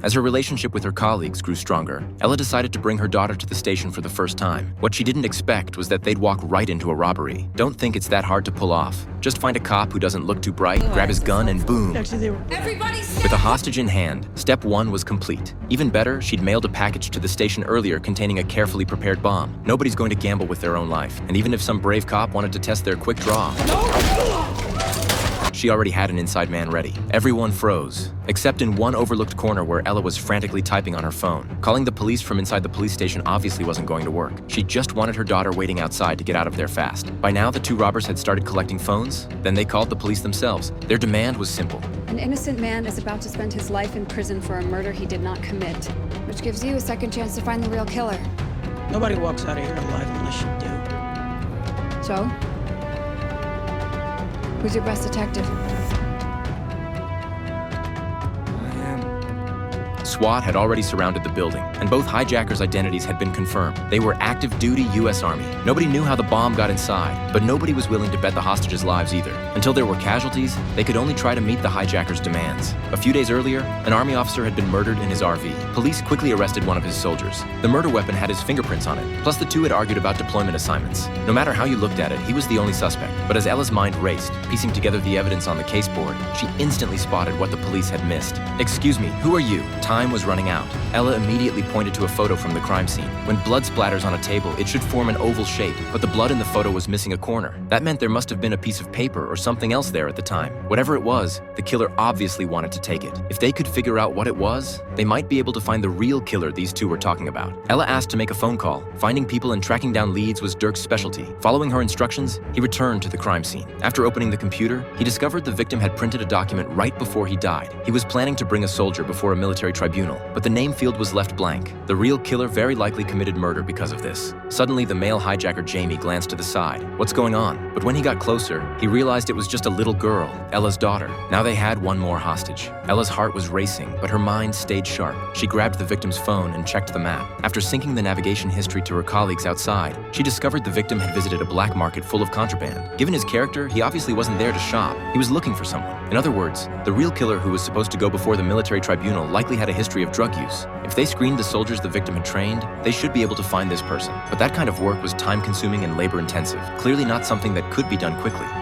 As her relationship with her colleagues grew stronger, Ella decided to bring her daughter to the station for the first time. What she didn't expect was that they'd walk right into a robbery. Don't think it's that hard to pull off. Just find a cop who doesn't look too bright, grab his gun, and boom. With a hostage in hand, step one was complete. Even better, she'd mailed a package to the station earlier containing a carefully prepared bomb. Nobody's going to gamble with their own life, and even if some brave cop wanted to test their quick draw, she already had an inside man ready. Everyone froze, except in one overlooked corner where Ella was frantically typing on her phone. Calling the police from inside the police station obviously wasn't going to work. She just wanted her daughter waiting outside to get out of there fast. By now, the two robbers had started collecting phones. Then they called the police themselves. Their demand was simple. An innocent man is about to spend his life in prison for a murder he did not commit, which gives you a second chance to find the real killer. Nobody walks out of here alive unless you do. So? Who's your best detective? SWAT had already surrounded the building, and both hijackers' identities had been confirmed. They were active-duty U.S. Army. Nobody knew how the bomb got inside, but nobody was willing to bet the hostages' lives either. Until there were casualties, they could only try to meet the hijackers' demands. A few days earlier, an Army officer had been murdered in his RV. Police quickly arrested one of his soldiers. The murder weapon had his fingerprints on it, plus the two had argued about deployment assignments. No matter how you looked at it, he was the only suspect. But as Ella's mind raced, piecing together the evidence on the case board, she instantly spotted what the police had missed. "Excuse me, who are you?" Time was running out. Ella immediately pointed to a photo from the crime scene. When blood splatters on a table, it should form an oval shape, but the blood in the photo was missing a corner. That meant there must have been a piece of paper or something else there at the time. Whatever it was, the killer obviously wanted to take it. If they could figure out what it was, they might be able to find the real killer these two were talking about. Ella asked to make a phone call. Finding people and tracking down leads was Dirk's specialty. Following her instructions, he returned to the crime scene. After opening the computer, he discovered the victim had printed a document right before he died. He was planning to bring a soldier before a military tribunal, but the name field was left blank. The real killer very likely committed murder because of this. Suddenly, the male hijacker Jamie glanced to the side. What's going on? But when he got closer, he realized it was just a little girl, Ella's daughter. Now they had one more hostage. Ella's heart was racing, but her mind stayed sharp. She grabbed the victim's phone and checked the map. After syncing the navigation history to her colleagues outside, she discovered the victim had visited a black market full of contraband. Given his character, he obviously wasn't there to shop. He was looking for someone. In other words, the real killer who was supposed to go before the military tribunal likely had a history of drug use. If they screened the soldiers the victim had trained, they should be able to find this person. But that kind of work was time-consuming and labor-intensive, clearly not something that could be done quickly.